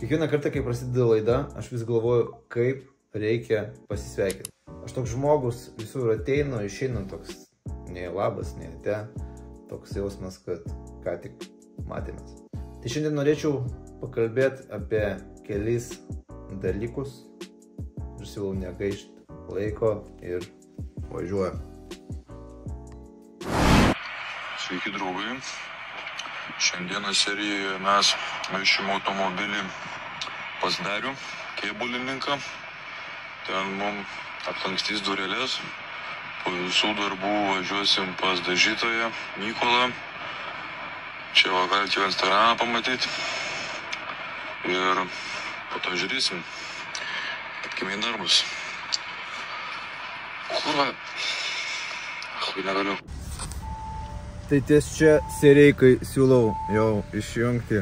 Kiekvieną kartą, kai prasideda laida, aš vis galvoju, kaip reikia pasisveikinti. Aš toks žmogus visur ateinu, išeinu toks, nei labas, nei ate, toks jausmas, kad ką tik matėmės. Tai šiandien norėčiau pakalbėti apie kelis dalykus ir siūlau negaišti laiko ir važiuojam. Sveiki draugai. Šiandieną serijoje mes vežim automobilį pas Darių, kėbulininką. Ten mums aptankstys durelės. Po visų darbų važiuosim pas dažytoją Mykolą. Čia va galite restoraną pamatyti. Ir po to žiūrėsim. Atkime į darbus. Kurva. Negaliu. Tai ties čia sereikai siūlau jau išjungti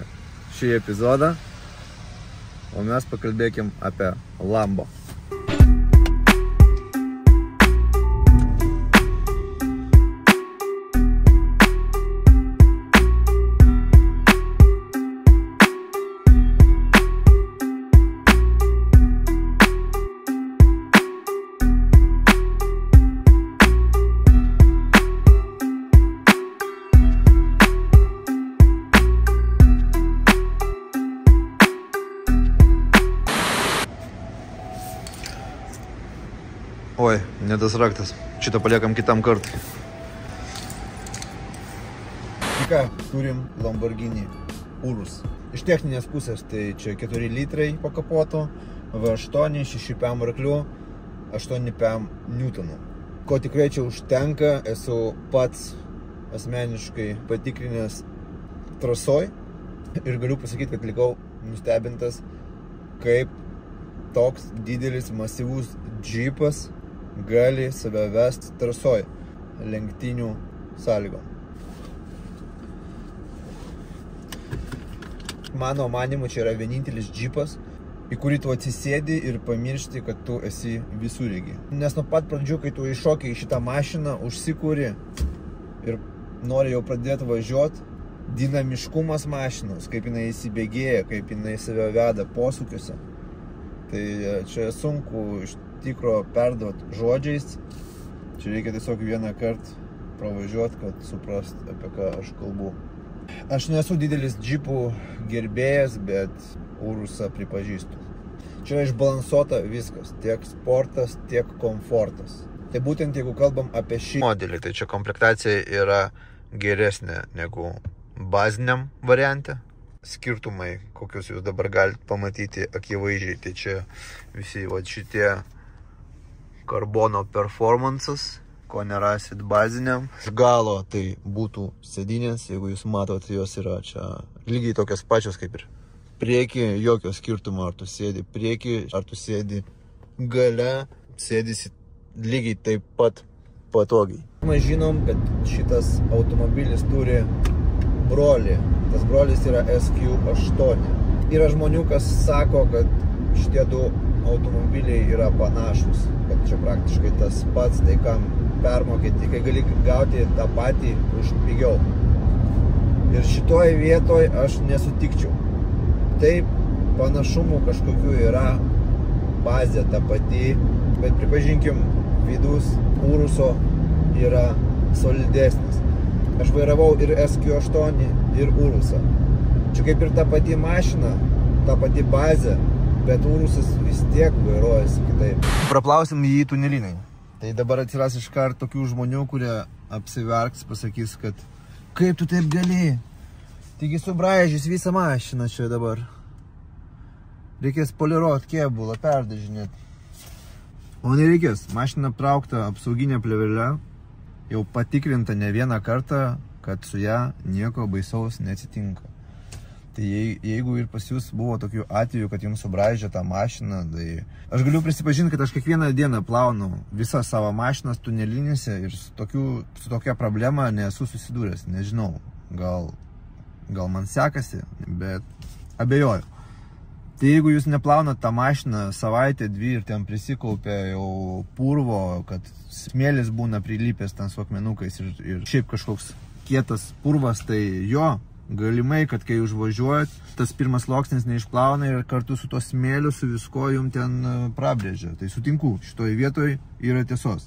šį epizodą, o mes pakalbėkim apie Lambo. Oi, ne tas raktas. Šitą paliekam kitam kartui. Ką, turim Lamborghini Urus. Iš techninės pusės tai čia 4 litrai po kapotu, V8, 6 PM arklių, 8 PM newtonų. Ko tikrai čia užtenka, esu pats asmeniškai patikrinęs trasoj ir galiu pasakyti, kad likau nustebintas, kaip toks didelis, masyvus džipas gali save vesti trasoj lenktynių sąlygom. Mano manimu, čia yra vienintelis džipas, į kurį tu atsisėdi ir pamiršti, kad tu esi visureigi. Nes nuo pat pradžių, kai tu iššoki į šitą mašiną, užsikuri ir nori jau pradėti važiuoti, dinamiškumas mašinos, kaip jinai įsibėgėja, kaip jinai save veda posūkiuose. Tai čia sunku iš tikro perduoti žodžiais. Čia reikia tiesiog vieną kartą pravažiuoti, kad suprast, apie ką aš kalbu. Aš nesu didelis džipų gerbėjas, bet Urusą pripažįstu. Čia yra išbalansuota viskas, tiek sportas, tiek komfortas. Tai būtent jeigu kalbam apie šį modelį, tai čia komplektacija yra geresnė negu baziniam variante. Skirtumai, kokius jūs dabar galite pamatyti akivaizdžiai, tai čia visi šitie karbono performances, ko nerasit baziniam. Galo tai būtų sėdinės, jeigu jūs matot, jos yra čia lygiai tokios pačios kaip ir prieki, jokio skirtumo, ar tu sėdi prieki, ar tu sėdi gale, sėdisi lygiai taip pat patogiai. Mes žinom, kad šitas automobilis turi brolį. Tas brolis yra SQ8. Yra žmonių, kas sako, kad šitie du automobiliai yra panašus, kad čia praktiškai tas pats, tai kam permokėti, kai gali gauti tą patį už pigiau. Ir šitoj vietoj aš nesutikčiau. Taip, panašumų kažkokių yra, bazė ta pati, bet pripažinkim, vidus Uruso yra solidesnis. Aš vairavau ir SQ8, ir Urusą. Čia kaip ir ta pati mašina, ta pati bazė, bet Urusas vis tiek vairuojasi kitaip. Praplausim jį tunelinai. Tai dabar atsiras iškart tokių žmonių, kurie apsiverks, pasakys, kad kaip tu taip gali? Taigi subraižys visą mašiną čia dabar. Reikės poliruoti kėbulą, perdažinėti. O nereikės. Mašina aptraukta apsauginė plėvelė. Jau patikrinta ne vieną kartą, kad su ją nieko baisaus neatsitinka. Tai jeigu ir pas jūs buvo tokių atvejų, kad jums subraižė tą mašiną, tai aš galiu prisipažinti, kad aš kiekvieną dieną plaunu visą savo mašinas tunelinėse ir su tokia problema nesu susidūręs. Nežinau, gal man sekasi, bet abejoju. Tai jeigu jūs neplaunat tą mašiną savaitę, 2 ir ten prisikaupė jau purvo, kad smėlis būna prilipęs ten su akmenukais ir šiaip kažkoks kietas purvas, tai jo, galimai, kad kai užvažiuojat, tas pirmas sluoksnis neišplauna ir kartu su to smėliu, su visko jum ten prabrėžia. Tai sutinku, šitoje vietoje yra tiesos.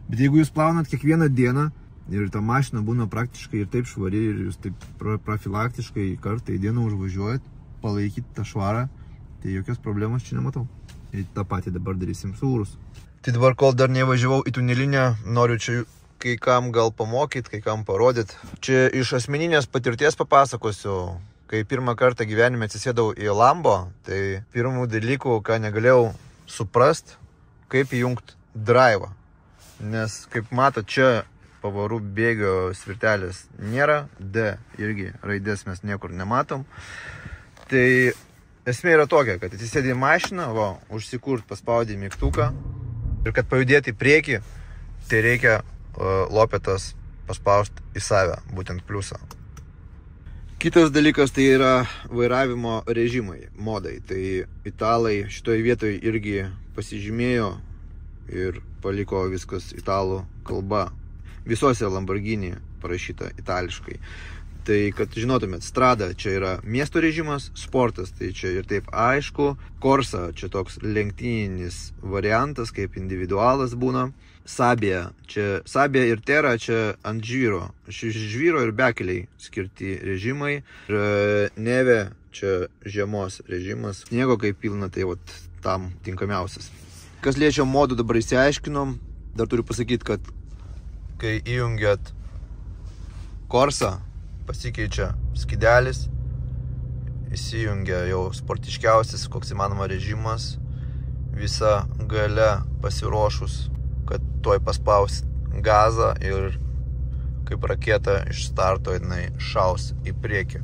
Bet jeigu jūs plaunat kiekvieną dieną ir ta mašina būna praktiškai ir taip švari ir jūs taip profilaktiškai kartą į dieną užvažiuojat, palaikyti tą švarą, tai jokios problemos čia nematau. Ir tą patį dabar darysim su Urus. Tai dabar, kol dar nevažiavau į tunelinę, noriu čia kai kam gal pamokyti, kai kam parodyti. Čia iš asmeninės patirties papasakosiu. Kai pirmą kartą gyvenime atsisėdau į Lambo, tai pirmų dalykų, ką negalėjau suprast, kaip įjungti drive'ą. Nes, kaip matot, čia pavarų bėgio svirtelės nėra, D irgi raidės mes niekur nematom. Tai esmė yra tokia, kad atsisėdė į mašiną, užsikurt, paspaudė mygtuką ir kad pajudėti į priekį, tai reikia lopetas paspausti į save, būtent pliusą. Kitas dalykas tai yra vairavimo režimai, modai. Tai italai šitoje vietoje irgi pasižymėjo ir paliko viskas italų kalba. Visose Lamborghini parašyta itališkai. Tai kad žinotumėt, Strada čia yra miesto režimas, sportas tai čia ir taip aišku, Corsa čia toks lenktyninis variantas, kaip individualas būna. Sabija ir Terra čia ant žvyro. Žvyro ir bekeliai skirti režimai. Ir Neve čia žiemos režimas. Sniego kaip pilna, tai tam tinkamiausias. Kas liečia modų dabar išsiaiškinom, dar turiu pasakyti, kad kai įjungiat Corsa, pasikeičia skidelis, įsijungia jau sportiškiausias, koks įmanoma režimas, visa gale pasiruošus, kad tuoj paspaus gazą ir kaip raketa iš starto jinai šaus į priekį.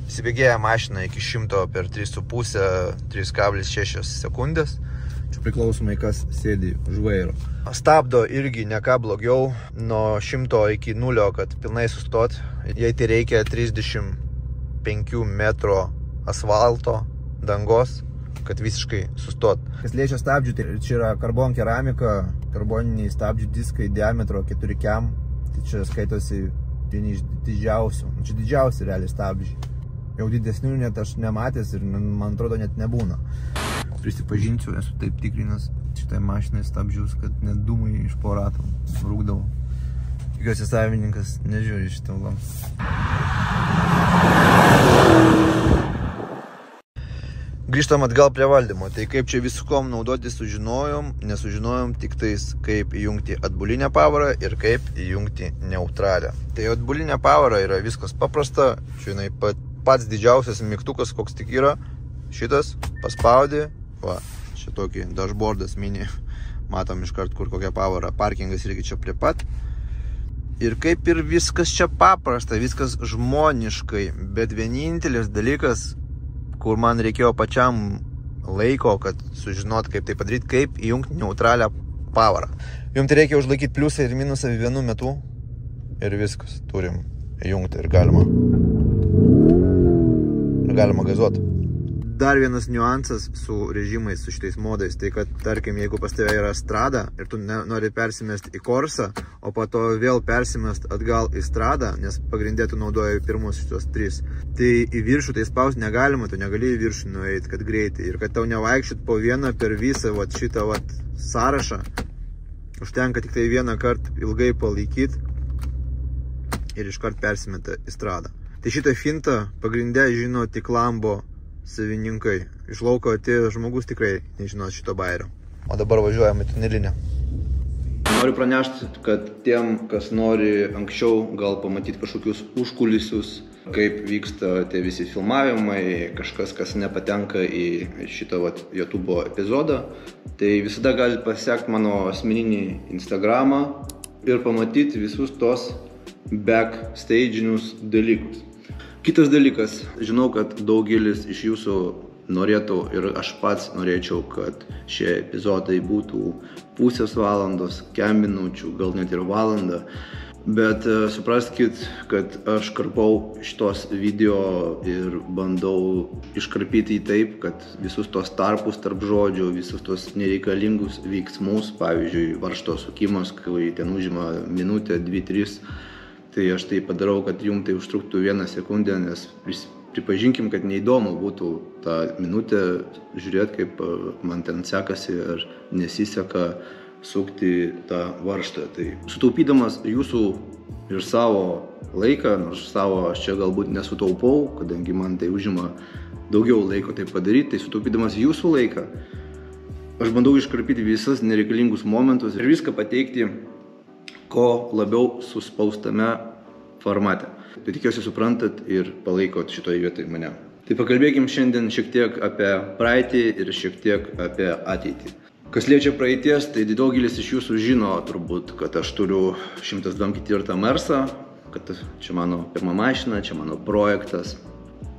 Įsibėgėja mašina iki 100 per 3,5-3,6 sekundės. Čia priklausomai kas sėdi už vairo. Stabdo irgi ne ką blogiau, nuo 100 iki 0, kad pilnai sustot. Jei tai reikia 35 metro asfalto dangos, kad visiškai sustot. Kas liečia stabdžių, tai čia yra karbon keramika, karboniniai stabdžių diskai diametro 4 kem. Tai čia skaitosi vieni iš didžiausių. Čia didžiausi realiai stabdžiai. Jau didesnių net aš nematęs ir man atrodo net nebūna. Prisipažinsiu, esu taip tikrinas šitai mašinai stabdžius, kad net dūmai iš po ratų rūkdavo. Tikiuosi savininkas nežiūri šitą vlogą. Grįžtam atgal prie valdymo. Tai kaip čia viskom naudoti sužinojom, nesužinojom tik tais, kaip įjungti atbulinę pavarą ir kaip įjungti neutralią. Tai atbulinė pavara yra viskas paprasta. Čia jinai pats didžiausias mygtukas, koks tik yra. Šitas paspaudi. Čia tokį dashboardas mini. Matom iškart, kur kokia pavara. Parkingas irgi čia prie pat. Ir kaip ir viskas čia paprasta, viskas žmoniškai. Bet vienintelis dalykas, kur man reikėjo pačiam laiko, kad sužinot, kaip tai padaryti, kaip įjungti neutralią pavarą. Jums tai reikia užlaikyti pliusą ir minusą vienu metu. Ir viskas. Turim įjungti ir galima gazuoti. Dar vienas niuansas su režimais, su šitais modais, tai kad, tarkim, jeigu pas tave yra Strada ir tu nori persimesti į Corsa, o po to vėl persimesti atgal į Strada, nes pagrindė tu naudoji pirmus šitos 3, tai į viršų tai spausti negalima, tu negali į viršų nueiti, kad greitai. Ir kad tau nevaikščiot po vieną per visą šitą sąrašą, užtenka tik tai vieną kartą ilgai palaikyti ir iškart persimeta į Stradą. Tai šitą fintą pagrindė žino tik Lambo savininkai. Iš lauko atėjęs žmogus tikrai nežino šito bairio. O dabar važiuojame į tunelinę. Noriu pranešti, kad tiem, kas nori anksčiau gal pamatyti kažkokius užkulisius, kaip vyksta tie visi filmavimai, kažkas, kas nepatenka į šitą YouTube epizodą, tai visada gali pasiekti mano asmeninį Instagramą ir pamatyti visus tos backstage'inius dalykus. Kitas dalykas, žinau, kad daugelis iš jūsų norėtų ir aš pats norėčiau, kad šie epizodai būtų pusės valandos, kem minučių, gal net ir valandą. Bet supraskit, kad aš karpau šitos video ir bandau iškarpyti taip, kad visus tos tarpus tarp žodžių, visus tos nereikalingus veiksmus, pavyzdžiui, varžto sukimas, kai ten užima minutę, 2-3, tai aš tai padarau, kad jums tai užtruktų 1 sekundę, nes pripažinkim, kad neįdomu būtų tą minutę žiūrėti, kaip man ten sekasi ar nesiseka sukti tą varžtą. Tai sutaupydamas jūsų ir savo laiką, nors savo aš čia galbūt nesutaupau, kadangi man tai užima daugiau laiko tai padaryti, tai sutaupydamas jūsų laiką, aš bandau iškarpyti visas nereikalingus momentus ir viską pateikti, ko labiau suspaustame formate. Tai tikiuosi suprantat ir palaikot šitoje vietoje mane. Tai pakalbėkim šiandien šiek tiek apie praeitį ir šiek tiek apie ateitį. Kas liečia praeities, tai daugelis iš jūsų žino turbūt, kad aš turiu 124 Mersą, kad čia mano pirma mašina, čia mano projektas.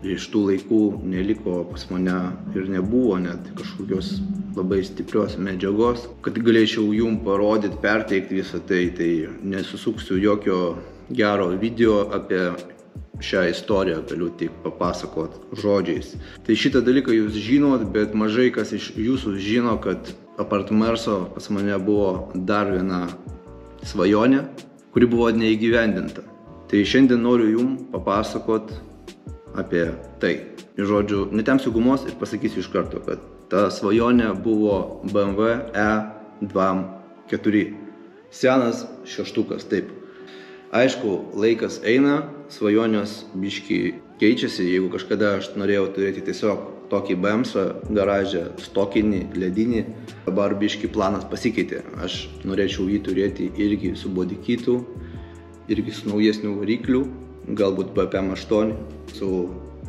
Iš tų laikų neliko pas mane ir nebuvo net kažkokios labai stiprios medžiagos. Kad galėčiau jum parodyti, perteikti visą tai, tai nesusuksiu jokio gero video apie šią istoriją, galiu tik papasakot žodžiais. Tai šitą dalyką jūs žinot, bet mažai kas iš jūsų žino, kad apart Merso pas mane buvo dar viena svajonė, kuri buvo neįgyvendinta. Tai šiandien noriu jum papasakot apie tai. Žodžiu, netempsiu gumos ir pasakysiu iš karto, kad ta svajonė buvo BMW E24. Senas šeštukas, taip. Aišku, laikas eina, svajonės biški keičiasi. Jeigu kažkada aš norėjau turėti tiesiog tokį BMW'ą garaže, stokinį, ledinį, dabar biški planas pasikeitė. Aš norėčiau jį turėti irgi su body kitu, irgi su naujesniu varikliu, galbūt BPM8 su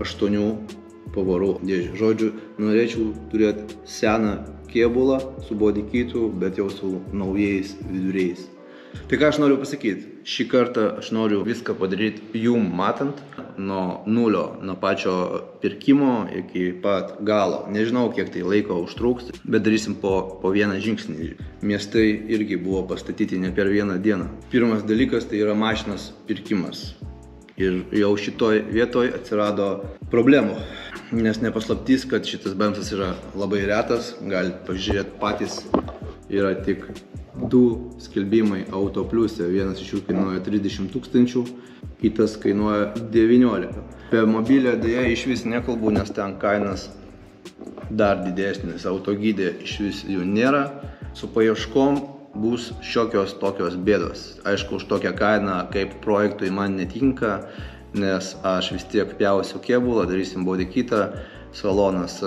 8 pavarų dėžių. Žodžiu, norėčiau turėti seną kėbulą su body kitu, bet jau su naujais viduriais. Tai ką aš noriu pasakyti? Šį kartą aš noriu viską padaryti jum matant, nuo nulio, nuo pačio pirkimo iki pat galo. Nežinau, kiek tai laiko užtruks, bet darysim po vieną žingsnį. Miestai irgi buvo pastatyti ne per vieną dieną. Pirmas dalykas tai yra mašinos pirkimas. Ir jau šitoj vietoj atsirado problemų, nes nepaslaptys, kad šitas BMW'as yra labai retas, galite pažiūrėti patys, yra tik 2 skelbimai Auto Pliuse, vienas iš jų kainuoja 30 000, kitas kainuoja 19. Apie mobilę dėja iš vis nekalbu, nes ten kainas dar didesnis, autogidė iš vis jų nėra, su paieškom bus šiokios tokios bėdos. Aišku, už tokią kainą kaip projektui man netinka, nes aš vis tiek pjausiu kėbulą, darysim body kitą, salonas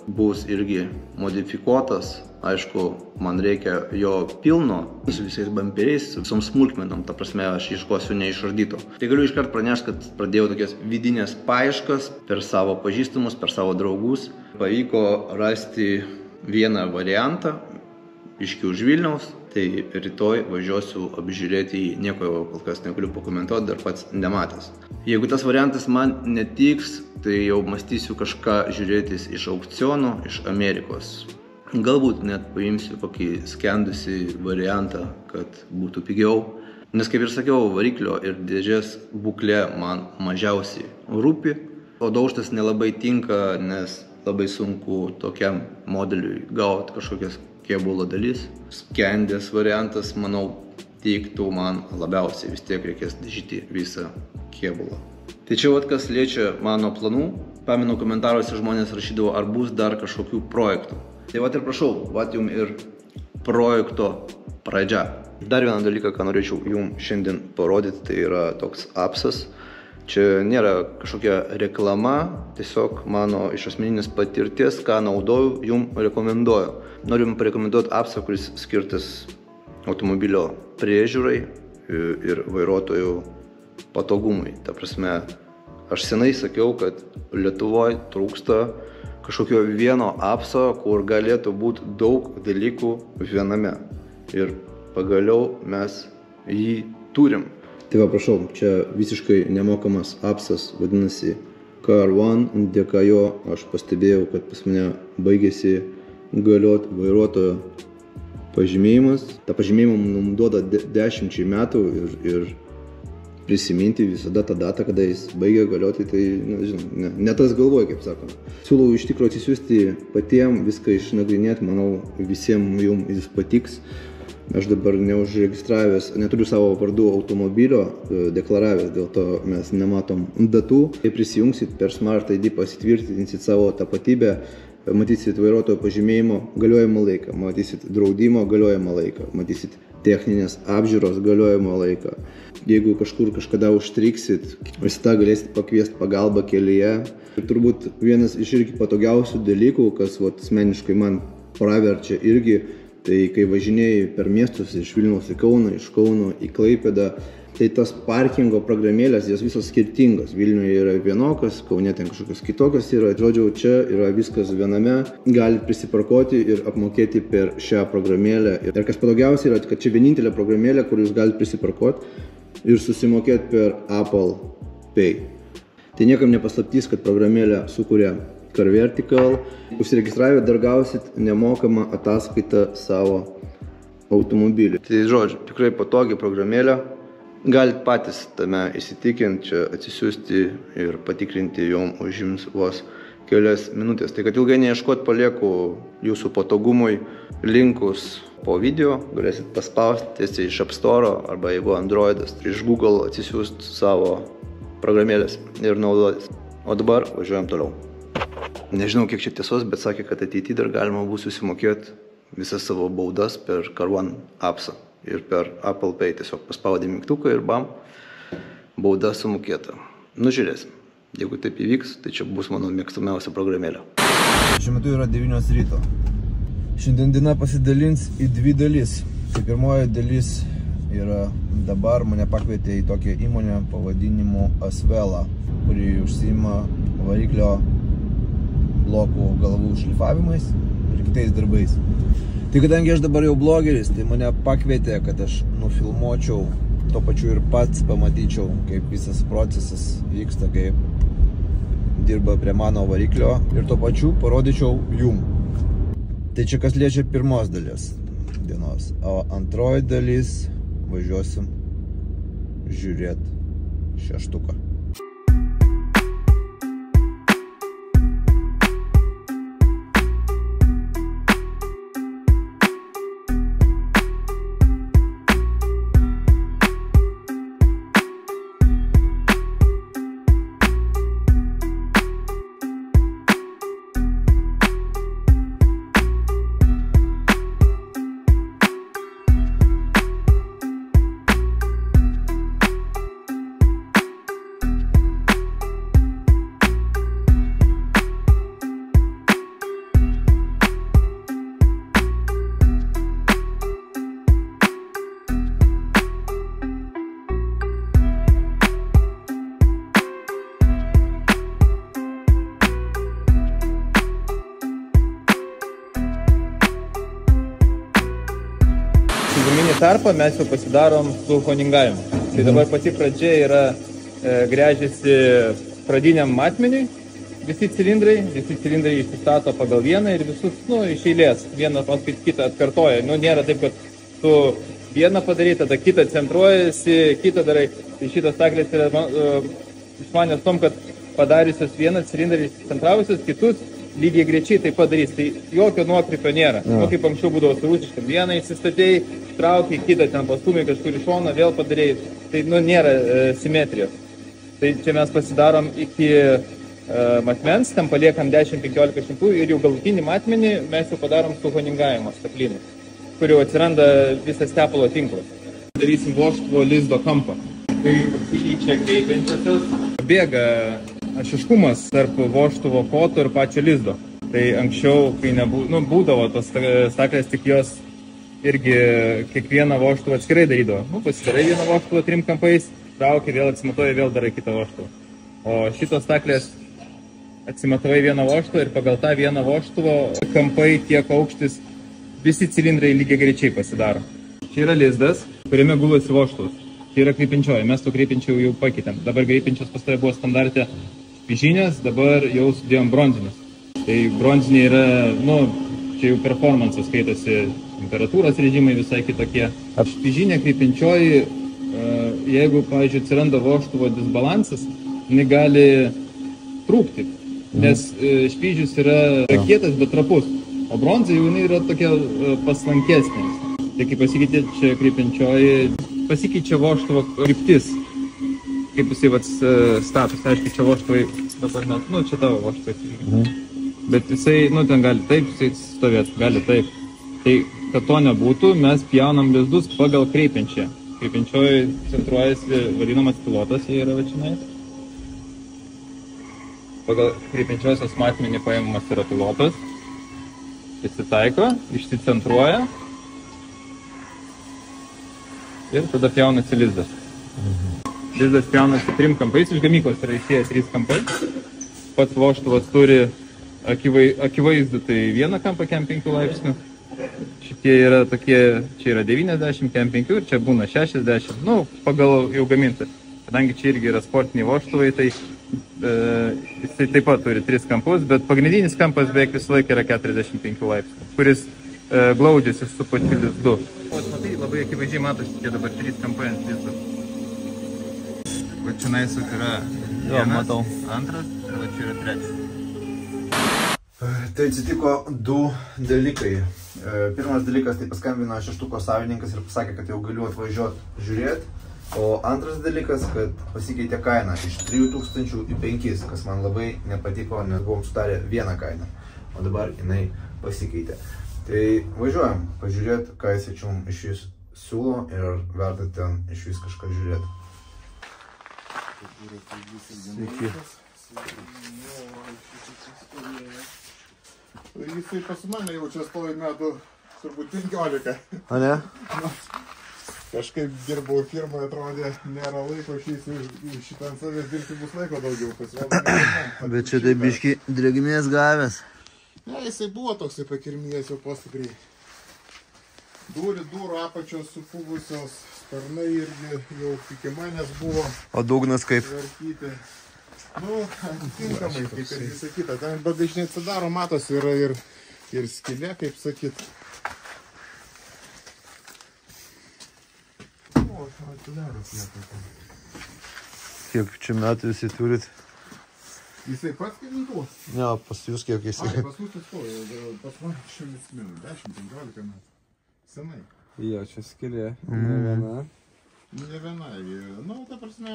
bus irgi modifikuotas. Aišku, man reikia jo pilno, su visais bumperiais, su visom smulkmenom, ta prasme, aš ieškosiu neišardyto. Tai galiu iškart pranešti, kad pradėjau tokias vidinės paieškas per savo pažįstamus, per savo draugus. Pavyko rasti vieną variantą, biškį už Vilniaus, tai rytoj važiuosiu apžiūrėti jį, nieko jau kol kas negaliu pakomentuoti, dar pats nematęs. Jeigu tas variantas man netiks, tai jau mąstysiu kažką žiūrėtis iš aukcionų, iš Amerikos. Galbūt net paimsiu kokį skendusi variantą, kad būtų pigiau. Nes kaip ir sakiau, variklio ir dėžės būklė man mažiausiai rūpi. O daužtas nelabai tinka, nes labai sunku tokiam modeliui gauti kažkokias kėbulo dalis. Skendės variantas, manau, tiktų man labiausiai, vis tiek reikės dažyti visą kėbulą. Tai čia vat kas liečia mano planų. Pamenu komentaruose žmonės rašydavo, ar bus dar kažkokių projektų. Tai vat ir prašau, vat jums ir projekto pradžia. Dar vieną dalyką, ką norėčiau jums šiandien parodyti, tai yra toks appsas. Čia nėra kažkokia reklama, tiesiog mano iš asmeninės patirties, ką naudoju, jums rekomenduoju. Noriu jums parekomenduoti appsą, kuris skirtas automobilio priežiūrai ir vairuotojų patogumui. Ta prasme, aš senai sakiau, kad Lietuvoje trūksta kažkokio vieno appso, kur galėtų būti daug dalykų viename. Ir pagaliau mes jį turim. Tai va, prašau, čia visiškai nemokamas appsas, vadinasi Car One. Dėka jo aš pastebėjau, kad pas mane baigėsi galiot vairuotojo pažymėjimas. Ta pažymėjimą mums duoda 10 metų ir prisiminti visada tą datą, kada jis baigia galioti, tai, ne tas galvoja, kaip sakoma. Siūlau iš tikrųjų atsisiųsti patiem, viską išnagrinėti, manau, visiems jums jis patiks. Aš dabar neužregistravęs, neturiu savo vardų automobilio, deklaravęs, dėl to mes nematom datų. Kai prisijungsit per Smart ID, pasitvirtinsit savo tapatybę, matysit vairuotojo pažymėjimo galiojimo laiką, matysit draudimo galiojimo laiką, matysit techninės apžiūros galiojimo laiką. Jeigu kažkur kažkada užstriksit, visada galėsit pakviesti pagalbą kelyje. Ir turbūt vienas iš irgi patogiausių dalykų, kas asmeniškai man praverčia irgi, tai kai važinėjai per miestus iš Vilniaus į Kauną, iš Kauno į Klaipėdą, tai tas parkingo programėlės, jos visos skirtingos. Vilniuje yra vienokas, Kaune ten kažkokios kitokios yra. Žodžiu, čia yra viskas viename. Galit prisiparkuoti ir apmokėti per šią programėlę. Ir kas patogiausia yra, kad čia vienintelė programėlė, kur jūs galite prisiparkuoti ir susimokėti per Apple Pay. Tai niekam nepaslaptys, kad programėlę sukuria CarVertical. Užsiregistravę dar gausit nemokamą ataskaitą savo automobilį. Tai žodžiu, tikrai patogi programėlė. Galit patys tame įsitikinti, čia atsisiųsti ir patikrinti, jom užims vos kelias minutės. Tai kad ilgai neieškot, palieku jūsų patogumui linkus po video, galėsit paspausti tiesiai iš App Store arba jeigu Androidas, iš Google atsisiųst savo programėlės ir naudotis. O dabar važiuojam toliau. Nežinau, kiek čia tiesos, bet sakė, kad ateityje dar galima bus susimokėti visas savo baudas per Car1 appsą. Ir per Apple Pay tiesiog paspaudė mygtuką ir bam, bauda sumokėta. Nu, žiūrėsim. Jeigu taip įvyks, tai čia bus mano mėgstamiausia programėlė. Šiuo metu yra 9 ryto. Šiandien diena pasidalins į 2 dalis. Tai pirmoji dalis yra dabar mane pakvietė į tokią įmonę pavadinimu Asvela, kuri užsiima variklio blokų galvų šlifavimais ir kitais darbais. Tai kadangi aš dabar jau blogeris, tai mane pakvietė, kad aš nufilmuočiau, to pačiu ir pats pamatyčiau, kaip visas procesas vyksta, kaip dirba prie mano variklio ir to pačiu parodyčiau jum. Tai čia kas liečia pirmos dalies dienos, o antroji dalis važiuosim žiūrėti šeštuką. Pirminį tarpą mes jau pasidarom su honingavimu. Tai dabar pati pradžia yra gręžiasi pradiniam matmeniui, visi cilindrai išsistato pagal vieną ir visus iš eilės, vieną paskui kitą atkartoja. Nėra taip, kad tu vieną padarai, tada kitą centruojasi, kitą darai. Tai šitas staklės yra išmanęs tom, kad padariusios vieną cilindrą centravusios, kitus lygiai grečiai tai padarys. Tai jokio nuokrypio nėra. Kaip anksčiau būdavo su rusiškam. Vieną įsistatėjai, traukiai, kitą ten pastūmai kažkur iš šono, vėl padarėjai. Tai nėra simetrijos. Tai čia mes pasidarom iki matmens, ten paliekam 10-15 šimtų ir jau galutinį matmenį mes jau padarom su honingavimo staklynu, kur jau atsiranda visas tepalo tinklas. Darysim vožtuvo lizdo kampą. Tai pasikeičia kreipiančiosios. Bėga ašiškumas tarp vožtuvo koto ir pačio lizdo. Tai anksčiau, kai būdavo tos staklės, tik jos irgi kiekvieną vožtuvą atskirai darydavo. Pasidarai vieną vožtuvą 3 kampais, trauki, vėl atsimatuoji, vėl darai kitą vožtuvą. O šitos staklės atsimatuoji vieną vožtuvą ir pagal tą vieną vožtuvo kampai tiek aukštis, visi cilindrai lygiai greičiai pasidaro. Čia yra lizdas, kuriame gulasi vožtuvas. Čia yra kreipinčioji, mes to kreipinčio jau pakeitėm. Dabar kreipinčios pas tai buvo standartė špižinės, dabar jau sudėjom bronzinius. Tai bronziniai yra, čia jau performances skaitosi, temperatūros režimai visai kitokie. Špižinė kreipinčioji, jeigu, pavyzdžiui, atsiranda vožtuvo disbalansas, jinai gali trūkti, nes špižius yra kietas, bet trapus, o bronza jau jinai yra tokia paslankesnė. Tai kaip pasikeitė čia krypiančioji, pasikeičia vožtuvo kryptis. Kaip jisai status, aišku, čia vožtuvai dabar net, čia tavo vožtuvai. Bet jisai, ten gali taip, jisai stovėti, gali taip. Tai, kad to nebūtų, mes pjaunam lizdus pagal kreipiančią. Kreipiančioji centruojasi vadinamas pilotas, jie yra vačinai. Pagal kreipiančiosios matmenį paimamas yra pilotas. Įsitaiko, išsicentruoja. Ir tada pjaunasi lizdas. Lizdas pjaunasi 3 kampais, iš gamyklos yra išėję 3 kampai. Pats vožtuvas turi akivaizdų, tai 1 kampą kem 5 laipsnių. Šitie yra tokie, čia yra 90, kem 5 ir čia būna 60, pagal jau gamintą. Kadangi čia irgi yra sportiniai vožtuvai, tai jisai taip pat turi 3 kampus, bet pagrindinis kampas beveik visą laiką yra 45 laipsnių, kuris glaudžiasi su pačiu lizdu. Matai, labai akivaizdžiai matosi, čia dabar 3 kampai ant lizdo. Va čia naisut yra 1, 2 ir va čia yra 3. Tai atsitiko 2 dalykai. Pirmas dalykas, tai paskambino šeštuko savininkas ir pasakė, kad jau galiu atvažiuoti žiūrėti. O antras dalykas, kad pasikeitė kaina iš 3000 į 5, kas man labai nepatiko, nes buvom sutarę vieną kainą. O dabar jinai pasikeitė. Tai važiuojam pažiūrėti, ką jis čia iš vis siūlo ir ar verta ten iš vis kažką žiūrėti. Sveiki. Jisai pas mane jau čia stovi metų turbūt 15. O ne? Kažkaip dirbau firmoje, atrodė, nėra laiko šitą ant savęs dirbti, bus laiko daugiau pasirodo. Bet čia tai biški drėgmės gavęs. Ne, jisai buvo toksai pakirmėjęs jau postipriai. Durų apačios supuvusios, sparnai irgi jau iki manęs buvo. O dugnas kaip? Tvarkyti. Atitinkamai, kaip ir visą kitą. Ten dažnai atsidaro, matosi, yra ir skylė, kaip sakyt. O, atsidaro kiek. Kiek čia metų visi turit? Jisai pats kaip mintus? Ne, pas jūs kiek jisai. Pas mus tas stovi, pas man 10-15 metų. Senai. Jo, čia skylė, ne viena. Ne viena. Ta prasme,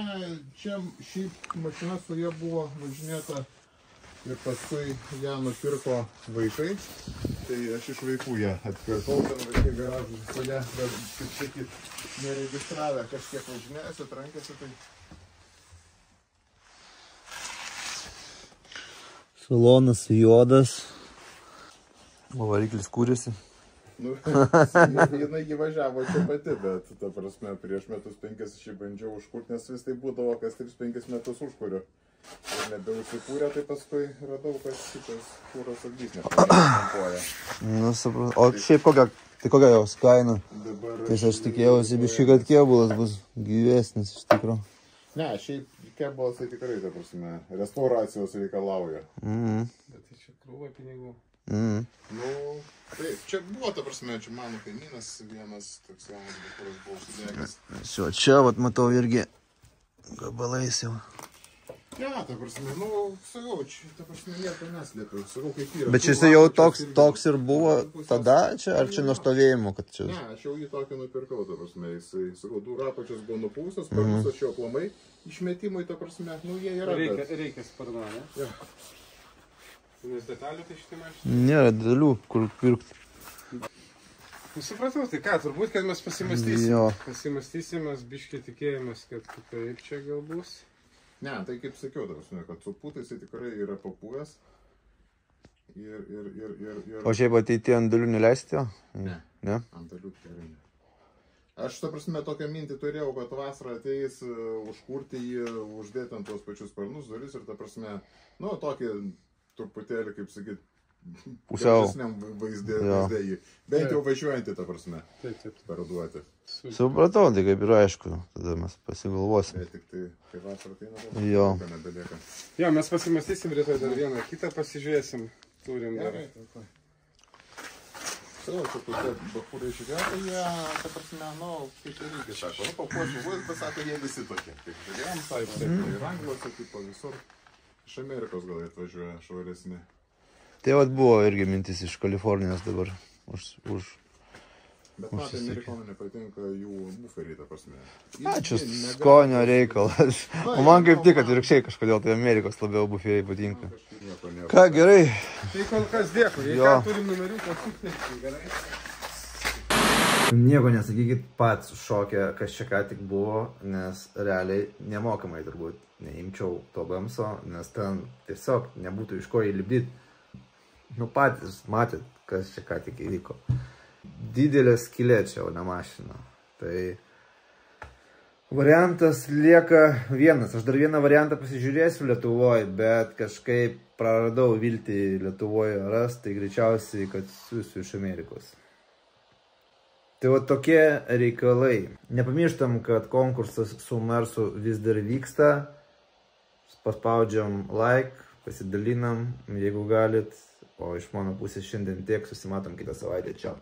čia šiaip mašina su ja buvo važinėta ir paskui ją nupirko vaikai. Tai aš iš vaikų ją atpirkau, ten vaikai garažų su ja, bet, kaip sakyt, neregistravę kažkiek važinėjęs, atrankėsi, tai... Salonas juodas. O variklis kūrėsi. Jinai įvažiavo čia pati, bet, ta prasme, prieš metus 5 aš jį bandžiau užkurti, nes vis tai būdavo, kas 3-5 metus užkuriu. Ir nebeužsikūrė, tai paskui radau, kad šitas kūros agdys nepampuoja. Supratau. O šiaip kokia jos kaina? Tai aš tikėjausi biškai, kad kėbulas bus gyvesnis iš tikro. Ne, šiaip kėbulas tai tikrai, ta prasme, restauracijos reikalauja. Bet tai čia krūva pinigų. Taip, čia buvo, ta prasme, čia mano kaimynas vienas toks jaunas, kuris buvo sudegęs. Čia, matau, irgi gabalais jau. Ja, ta prasme, sakau, čia, ta prasme, nieko neslėpiau, sakau, kaip yra. Bet šis jau toks ir buvo tada, čia, ar čia nuo stovėjimo, kad čia... Ne, aš jau jį tokį nupirkau, ta prasme, jisai, sakau, durų apačios buvo nupūstas, parpūstas šio aplamai, išmetimui, ta prasme, jie yra. Reikia sparna, ne? Ja. Nes detalių tai šitai mašinai? Nėra didelių, kur pirkti. Supratau, tai ką, turbūt, kad mes pasimastysim. Jo. Pasimastysim, mes biškai tikėjomės, kad taip čia gal bus. Ne, tai kaip sakiau, ta prasme, kad su putais jis tikrai yra papūęs. Ir... O šiaip ateityje ant dalių neleisti jo? Ne. Ne? Ant dalių tikrai ne. Aš, ta prasme, tokią mintį turėjau, kad vasarą ateis užkurti jį, uždėti ant tuos pačius sparnus, duris ir, ta prasme, tokį truputėlį, kaip sakyt, pusiau vaizdė jį. Bent jau važiuojantį, ta prasme, paraduoti. Supratau, tai kaip ir aišku, tada mes pasigalvosim. Bet tik tai, kai vasarą ateina, jo. Nebelieka. Jo, mes pasimastysim rytoj dar vieną kitą, pasižiūrėsim. Turim dar. Sakau, čia tokie bakūrai žiūrėtų, jie, ta prasme, kaip ir lygiai sako, papuošiu vaizdą, sako, jie visi tokie. Taip, žiūrėjom, taip, ir Anglijose, tipo visur. Iš Amerikos gal atvažiuoja švaresni. Tai vat buvo irgi mintis iš Kalifornijos dabar Bet man tai amerikonų nepatinka jų buferiai, ta prasme. Čia skonio reikalas. O man kaip tik atvirkščiai kažkodėl tai Amerikos labiau buferiai patinka. Ką, gerai. Tai kol kas dėkui, jei ką turim numerių, pasukti, gerai. Nieko nesakykit pats šokę, kas čia ką tik buvo, nes realiai nemokamai turbūt neimčiau to bamso, nes ten tiesiog nebūtų iš ko įlipdyti. Nu patys matėt, kas čia ką tik įvyko. Didelė skylė čia, o ne mašina. Tai variantas lieka vienas. Aš dar vieną variantą pasižiūrėsiu Lietuvoje, bet kažkaip praradau viltį Lietuvoje rast, tai greičiausiai, kad siųsiu iš Amerikos. Tai va tokie reikalai. Nepamirštam, kad konkursas su Mersu vis dar vyksta. Paspaudžiam like, pasidalinam, jeigu galit. O iš mano pusės šiandien tiek, susimatom kitą savaitę. Čiau.